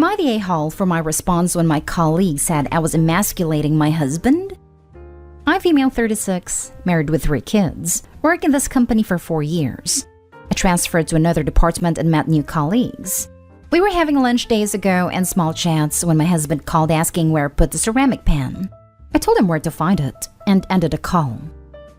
Am I the a-hole for my response when my colleague said I was emasculating my husband? I'm female 36, married with 3 kids, work in this company for 4 years. I transferred to another department and met new colleagues. We were having lunch days ago and small chats when my husband called asking where I put the ceramic pan. I told him where to find it and ended a call.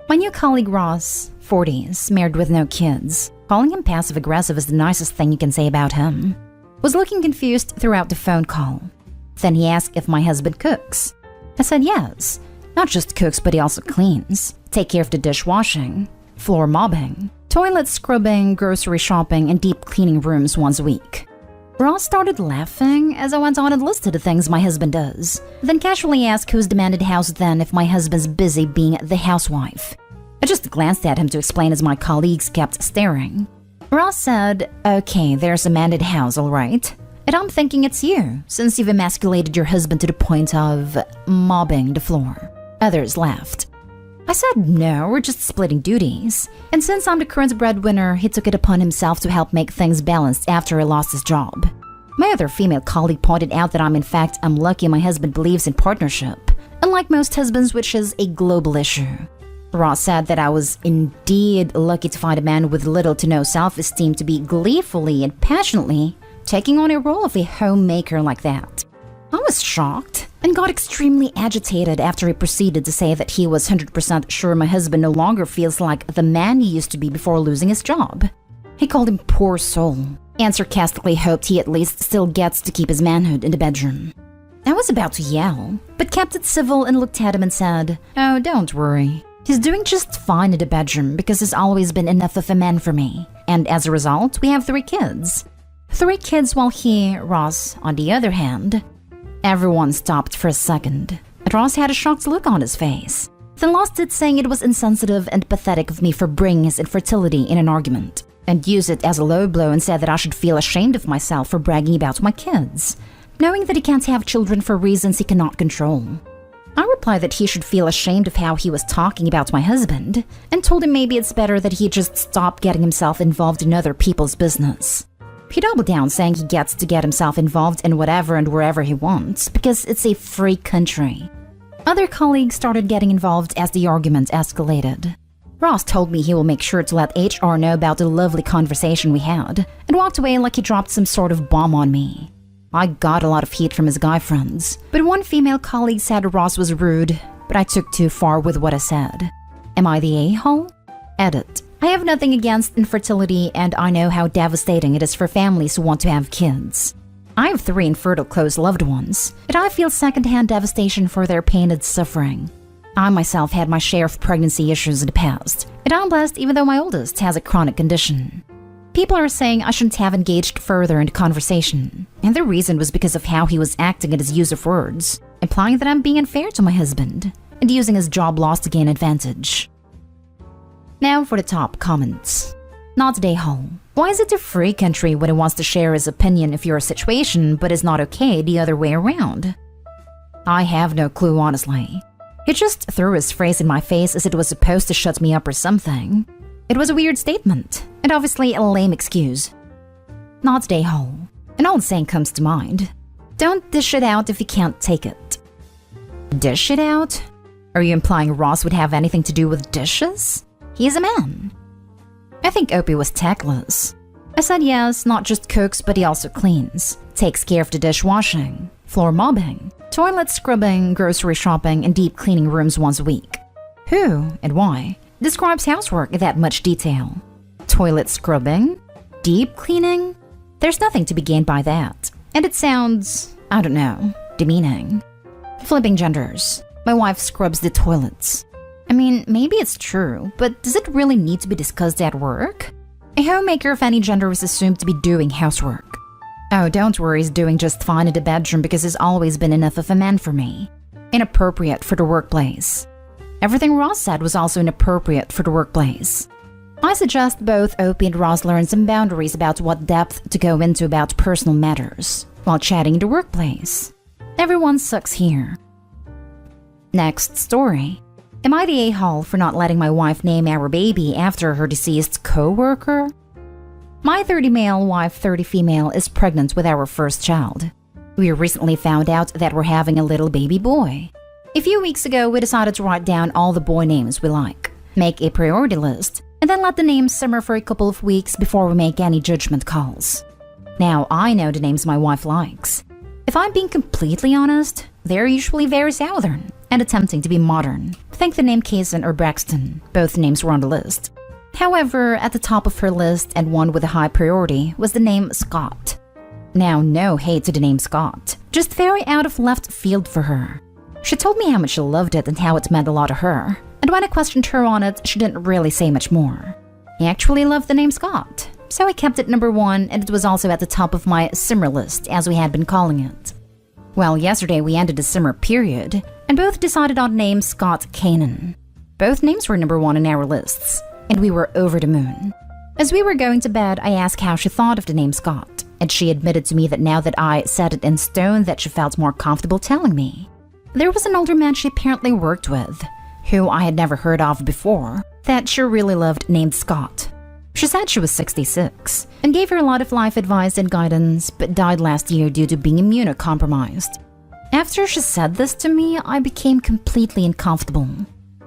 My new colleague Ross, 40s, married with no kids, calling him passive-aggressive is the nicest thing you can say about him, was looking confused throughout the phone call. Then he asked if my husband cooks. I said yes. Not just cooks, but he also cleans, take care of the dishwashing, floor mopping, toilet scrubbing, grocery shopping, and deep cleaning rooms once a week. Ross started laughing as I went on and listed the things my husband does, then casually asked who's demanded house then if my husband's busy being the housewife. I just glanced at him to explain as my colleagues kept staring. Ross said, "Okay, there's a mandate house, alright. And I'm thinking it's you, since you've emasculated your husband to the point of mopping the floor." Others laughed. I said, "No, we're just splitting duties." And since I'm the current breadwinner, he took it upon himself to help make things balanced after he lost his job. My other female colleague pointed out that I'm lucky my husband believes in partnership, unlike most husbands, which is a global issue. Ross said that I was indeed lucky to find a man with little to no self-esteem to be gleefully and passionately taking on a role of a homemaker like that. I was shocked and got extremely agitated after he proceeded to say that he was 100% sure my husband no longer feels like the man he used to be before losing his job. He called him poor soul and sarcastically hoped he at least still gets to keep his manhood in the bedroom. I was about to yell, but kept it civil and looked at him and said, "Oh, don't worry. He's doing just fine in the bedroom because he's always been enough of a man for me. And as a result, we have 3 kids. 3 kids while he, Ross, on the other hand." Everyone stopped for a second, and Ross had a shocked look on his face. Then lost it, saying it was insensitive and pathetic of me for bringing his infertility in an argument, and used it as a low blow and said that I should feel ashamed of myself for bragging about my kids, knowing that he can't have children for reasons he cannot control. I replied that he should feel ashamed of how he was talking about my husband, and told him maybe it's better that he just stop getting himself involved in other people's business. He doubled down, saying he gets to get himself involved in whatever and wherever he wants, because it's a free country. Other colleagues started getting involved as the argument escalated. Ross told me he will make sure to let HR know about the lovely conversation we had, and walked away like he dropped some sort of bomb on me. I got a lot of heat from his guy friends, but one female colleague said Ross was rude, but I took too far with what I said. Am I the a-hole? Edit. I have nothing against infertility, and I know how devastating it is for families who want to have kids. I have 3 infertile close loved ones, and I feel secondhand devastation for their pain and suffering. I myself had my share of pregnancy issues in the past, and I'm blessed even though my oldest has a chronic condition. People are saying I shouldn't have engaged further in the conversation, and the reason was because of how he was acting in his use of words, implying that I'm being unfair to my husband, and using his job loss to gain advantage. Now for the top comments. Not the a-hole. Why is it a free country when he wants to share his opinion of your situation, but is not okay the other way around? I have no clue, honestly. He just threw his phrase in my face as it was supposed to shut me up or something. It was a weird statement, and obviously a lame excuse. Not the a-hole. An old saying comes to mind. Don't dish it out if you can't take it. Dish it out? Are you implying Ross would have anything to do with dishes? He is a man. I think Opie was tactless. I said yes, not just cooks, but he also cleans, takes care of the dishwashing, floor mopping, toilet scrubbing, grocery shopping, and deep cleaning rooms once a week. Who and why describes housework in that much detail? Toilet scrubbing? Deep cleaning? There's nothing to be gained by that. And it sounds, I don't know, demeaning. Flipping genders. My wife scrubs the toilets. I mean, maybe it's true, but does it really need to be discussed at work? A homemaker of any gender is assumed to be doing housework. Oh, don't worry, he's doing just fine in the bedroom because he's always been enough of a man for me. Inappropriate for the workplace. Everything Ross said was also inappropriate for the workplace. I suggest both Opie and Ross learn some boundaries about what depth to go into about personal matters while chatting in the workplace. Everyone sucks here. Next story. Am I the a-hole for not letting my wife name our baby after her deceased coworker? My 30 male wife, 30 female, is pregnant with our first child. We recently found out that we're having a little baby boy. A few weeks ago, we decided to write down all the boy names we like, make a priority list, and then let the names simmer for a couple of weeks before we make any judgment calls. Now, I know the names my wife likes. If I'm being completely honest, they're usually very southern and attempting to be modern. Think the name Kaysen or Braxton. Both names were on the list. However, at the top of her list and one with a high priority was the name Scott. Now, no hate to the name Scott, just very out of left field for her. She told me how much she loved it and how it meant a lot to her, and when I questioned her on it, she didn't really say much more. I actually loved the name Scott, so I kept it number 1, and it was also at the top of my simmer list, as we had been calling it. Well, yesterday we ended the simmer period, and both decided on the name Scott Kanan. Both names were number 1 in our lists, and we were over the moon. As we were going to bed, I asked how she thought of the name Scott, and she admitted to me that now that I set it in stone that she felt more comfortable telling me. There was an older man she apparently worked with, who I had never heard of before, that she really loved named Scott. She said she was 66 and gave her a lot of life advice and guidance, but died last year due to being immunocompromised. After she said this to me, I became completely uncomfortable.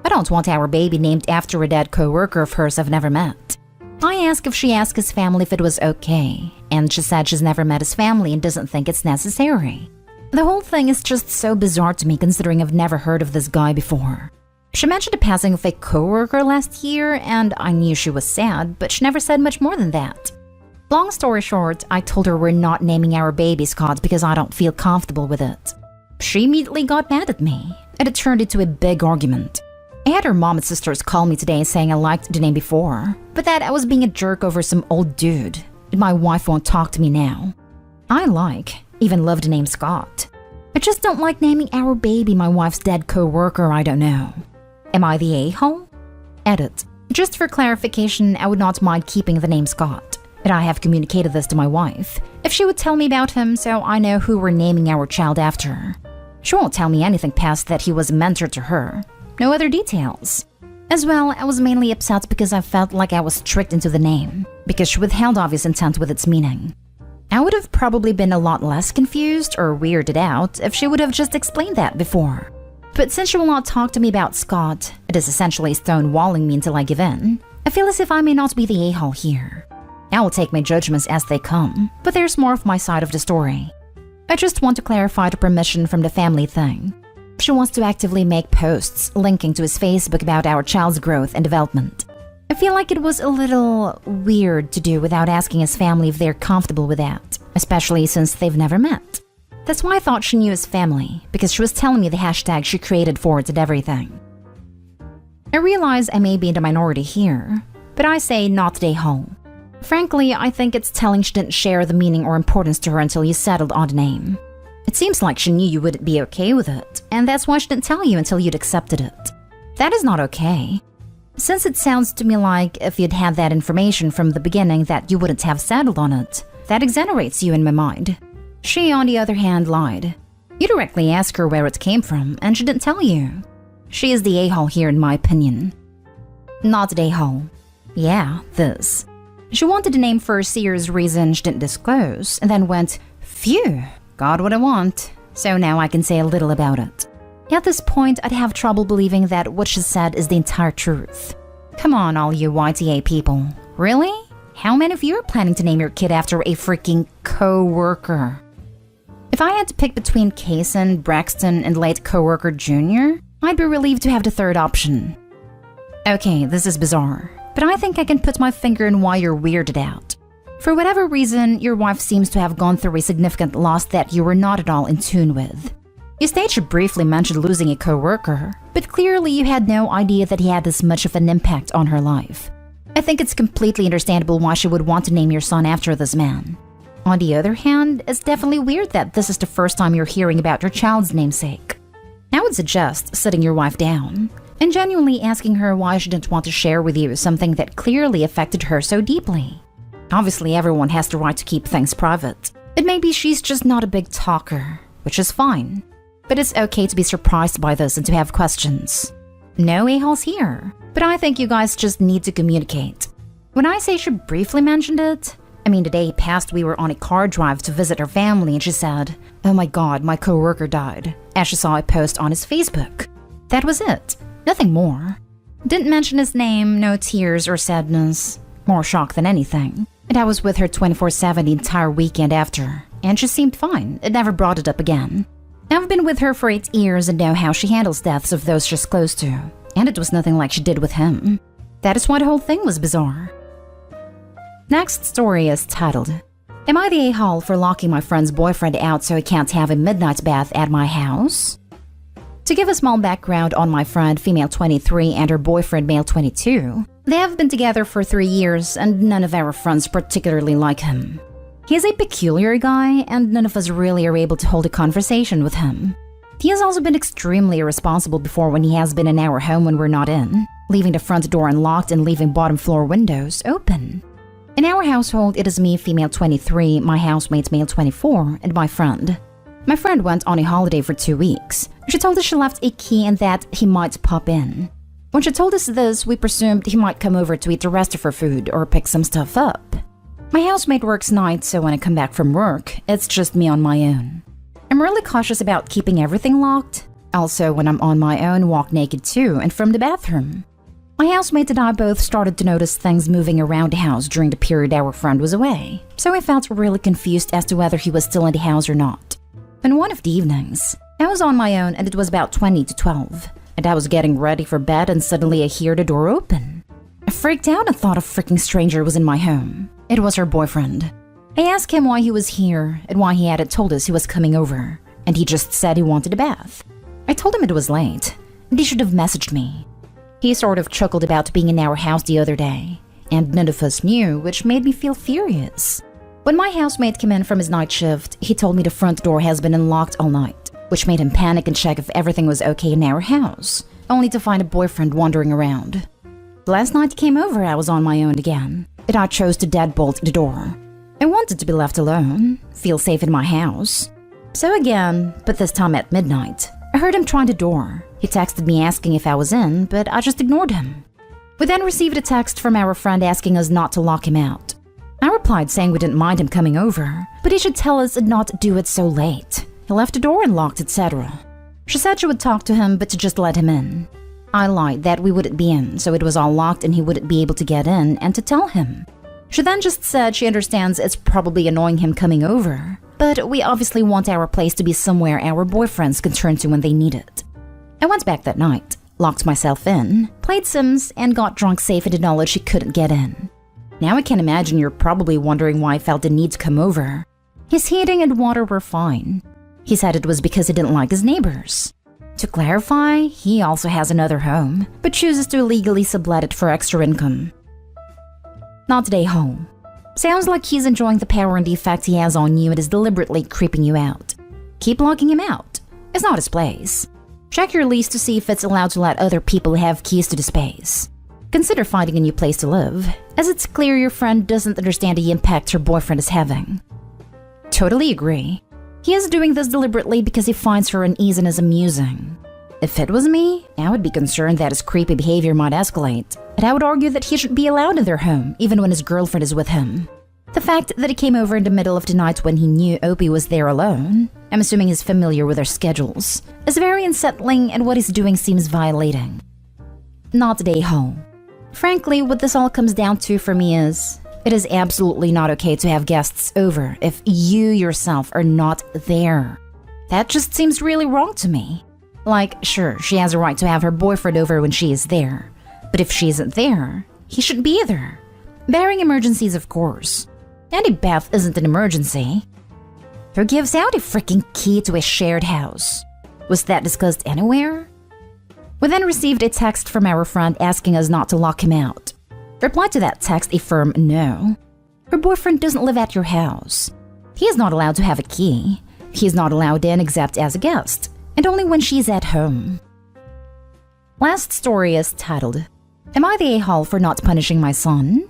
I don't want our baby named after a dead coworker of hers I've never met. I asked if she asked his family if it was okay, and she said she's never met his family and doesn't think it's necessary. The whole thing is just so bizarre to me considering I've never heard of this guy before. She mentioned the passing of a coworker last year, and I knew she was sad, but she never said much more than that. Long story short, I told her we're not naming our baby Scott because I don't feel comfortable with it. She immediately got mad at me, and it turned into a big argument. I had her mom and sisters call me today saying I liked the name before, but that I was being a jerk over some old dude, and my wife won't talk to me now. Even love the name Scott. I just don't like naming our baby my wife's dead co-worker I don't know. Am I the a-hole? Edit. Just for clarification, I would not mind keeping the name Scott, but I have communicated this to my wife, if she would tell me about him so I know who we're naming our child after. She won't tell me anything past that he was a mentor to her. No other details. As well, I was mainly upset because I felt like I was tricked into the name, because she withheld obvious intent with its meaning. I would have probably been a lot less confused or weirded out if she would have just explained that before. But since she will not talk to me about Scott, it is essentially stonewalling me until I give in. I feel as if I may not be the a-hole here. I will take my judgments as they come, but there's more of my side of the story. I just want to clarify the permission from the family thing. She wants to actively make posts linking to his Facebook about our child's growth and development. I feel like it was a little weird to do without asking his family if they're comfortable with that, especially since they've never met. That's why I thought she knew his family, because she was telling me the hashtag she created for it and everything. I realize I may be in the minority here, but I say not the a-hole. Frankly, I think it's telling she didn't share the meaning or importance to her until you settled on the name. It seems like she knew you wouldn't be okay with it, and that's why she didn't tell you until you'd accepted it. That is not okay. Since it sounds to me like if you'd had that information from the beginning that you wouldn't have settled on it, that exonerates you in my mind. She, on the other hand, lied. You directly asked her where it came from, and she didn't tell you. She is the a-hole here in my opinion. Not the a-hole. Yeah, this. She wanted a name for a serious reason she didn't disclose, and then went, phew, got what I want, so now I can say a little about it. At this point, I'd have trouble believing that what she said is the entire truth. Come on, all you YTA people. Really? How many of you are planning to name your kid after a freaking co-worker? If I had to pick between Kaysen, Braxton, and late coworker Jr., I'd be relieved to have the third option. Okay, this is bizarre, but I think I can put my finger in why you're weirded out. For whatever reason, your wife seems to have gone through a significant loss that you were not at all in tune with. You stated you briefly mentioned losing a co-worker, but clearly you had no idea that he had this much of an impact on her life. I think it's completely understandable why she would want to name your son after this man. On the other hand, it's definitely weird that this is the first time you're hearing about your child's namesake. I would suggest sitting your wife down and genuinely asking her why she didn't want to share with you something that clearly affected her so deeply. Obviously, everyone has the right to keep things private, but maybe she's just not a big talker, which is fine. But it's okay to be surprised by this and to have questions. No a-holes here, but I think you guys just need to communicate. When I say she briefly mentioned it, The day passed, we were on a car drive to visit her family, and she said, "Oh my god, my coworker died," as she saw a post on his Facebook. That was it. Nothing more. Didn't mention his name, no tears or sadness. More shock than anything. And I was with her 24/7 the entire weekend after, and she seemed fine. It never brought it up again. I've been with her for 8 years and know how she handles deaths of those she's close to, and it was nothing like she did with him. That is why the whole thing was bizarre. Next story is titled, "Am I the a-hole for locking my friend's boyfriend out so he can't have a midnight bath at my house?" To give a small background on my friend, female 23, and her boyfriend, male 22, they have been together for 3 years and none of our friends particularly like him. He is a peculiar guy and none of us really are able to hold a conversation with him. He has also been extremely irresponsible before when he has been in our home when we're not in, leaving the front door unlocked and leaving bottom floor windows open. In our household, it is me, female 23, my housemate, male 24, and my friend. My friend went on a holiday for 2 weeks. She told us she left a key and that he might pop in. When she told us this, we presumed he might come over to eat the rest of her food or pick some stuff up. My housemate works nights, so when I come back from work, it's just me on my own. I'm really cautious about keeping everything locked. Also, when I'm on my own, walk naked too, and from the bathroom. My housemate and I both started to notice things moving around the house during the period our friend was away, so I felt really confused as to whether he was still in the house or not. On one of the evenings, I was on my own and it was about 20 to 12, and I was getting ready for bed and suddenly I hear the door open. I freaked out and thought a freaking stranger was in my home. It was her boyfriend. I asked him why he was here and why he hadn't told us he was coming over, and he just said he wanted a bath. I told him it was late, and he should have messaged me. He sort of chuckled about being in our house the other day, and none of us knew, which made me feel furious. When my housemate came in from his night shift, he told me the front door has been unlocked all night, which made him panic and check if everything was okay in our house, only to find a boyfriend wandering around. Last night he came over, I was on my own again, and I chose to deadbolt the door. I wanted to be left alone, feel safe in my house. So again, but this time at midnight, I heard him trying the door. He texted me asking if I was in, but I just ignored him. We then received a text from our friend asking us not to lock him out. I replied saying we didn't mind him coming over, but he should tell us and not do it so late. He left the door unlocked, etc. She said she would talk to him, but to just let him in. I lied that we wouldn't be in, so it was all locked and he wouldn't be able to get in, and to tell him. She then just said she understands it's probably annoying him coming over, but we obviously want our place to be somewhere our boyfriends can turn to when they need it. I went back that night, locked myself in, played Sims, and got drunk safe in the knowledge he couldn't get in. Now I can imagine you're probably wondering why I felt the need to come over. His heating and water were fine. He said it was because he didn't like his neighbors. To clarify, he also has another home, but chooses to illegally sublet it for extra income. Not today home. Sounds like he's enjoying the power and the effect he has on you and is deliberately creeping you out. Keep locking him out. It's not his place. Check your lease to see if it's allowed to let other people have keys to the space. Consider finding a new place to live, as it's clear your friend doesn't understand the impact her boyfriend is having. Totally agree. He is doing this deliberately because he finds her uneasiness amusing. If it was me, I would be concerned that his creepy behavior might escalate, and I would argue that he should be allowed in their home even when his girlfriend is with him. The fact that he came over in the middle of the night when he knew Opie was there alone, I'm assuming he's familiar with their schedules, is very unsettling, and what he's doing seems violating. Not today home. Frankly, what this all comes down to for me is, it is absolutely not okay to have guests over if you yourself are not there. That just seems really wrong to me. Like, sure, she has a right to have her boyfriend over when she is there, but if she isn't there, he shouldn't be there. Barring emergencies, of course. And a bath isn't an emergency. Who gives out a freaking key to a shared house? Was that discussed anywhere? We then received a text from our friend asking us not to lock him out. Replied to that text a firm no. Her boyfriend doesn't live at your house. He is not allowed to have a key. He is not allowed in except as a guest, and only when she is at home. Last story is titled, Am I the a-hole for not punishing my son?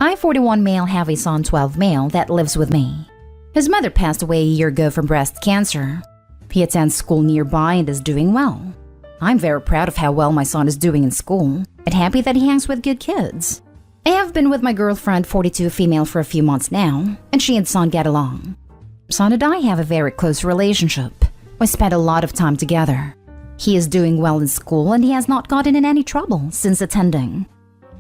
I, 41 male, have a son, 12 male, that lives with me. His mother passed away a year ago from breast cancer. He attends school nearby and is doing well. I'm very proud of how well my son is doing in school, and happy that he hangs with good kids. I have been with my girlfriend, 42 female, for a few months now, and she and Son get along. Son and I have a very close relationship. We spend a lot of time together. He is doing well in school and he has not gotten in any trouble since attending.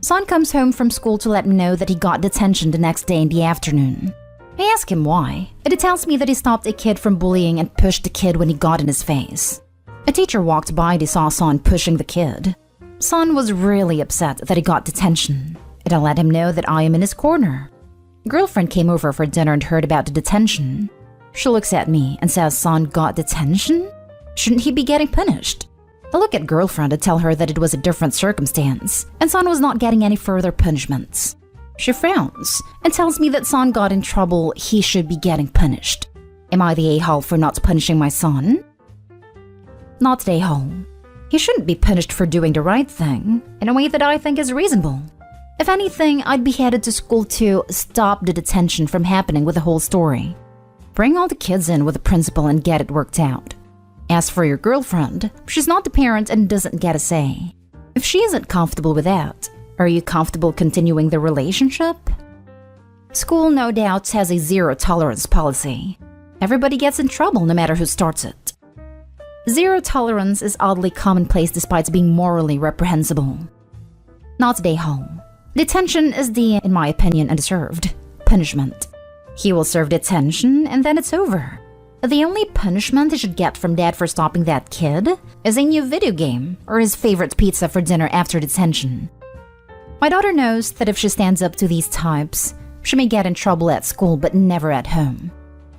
Son comes home from school to let me know that he got detention the next day in the afternoon. I ask him why, and he tells me that he stopped a kid from bullying and pushed the kid when he got in his face. A teacher walked by and he saw Son pushing the kid. Son was really upset that he got detention, and I let him know that I am in his corner. Girlfriend came over for dinner and heard about the detention. She looks at me and says Son got detention? Shouldn't he be getting punished? I look at girlfriend and tell her that it was a different circumstance, and Son was not getting any further punishments. She frowns and tells me that Son got in trouble, he should be getting punished. Am I the a-hole for not punishing my son? Not the a-hole. He shouldn't be punished for doing the right thing, in a way that I think is reasonable. If anything, I'd be headed to school to stop the detention from happening with the whole story. Bring all the kids in with the principal and get it worked out. As for your girlfriend, she's not the parent and doesn't get a say. If she isn't comfortable with that, are you comfortable continuing the relationship? School, no doubt, has a zero-tolerance policy. Everybody gets in trouble no matter who starts it. Zero tolerance is oddly commonplace despite being morally reprehensible. Not the a-hole. Detention is the, in my opinion, undeserved punishment. He will serve detention and then it's over. The only punishment he should get from dad for stopping that kid is a new video game or his favorite pizza for dinner after detention. My daughter knows that if she stands up to these types, she may get in trouble at school but never at home.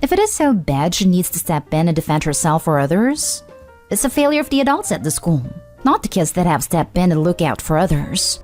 If it is so bad she needs to step in and defend herself or others, it's a failure of the adults at the school, not the kids that have stepped in and look out for others.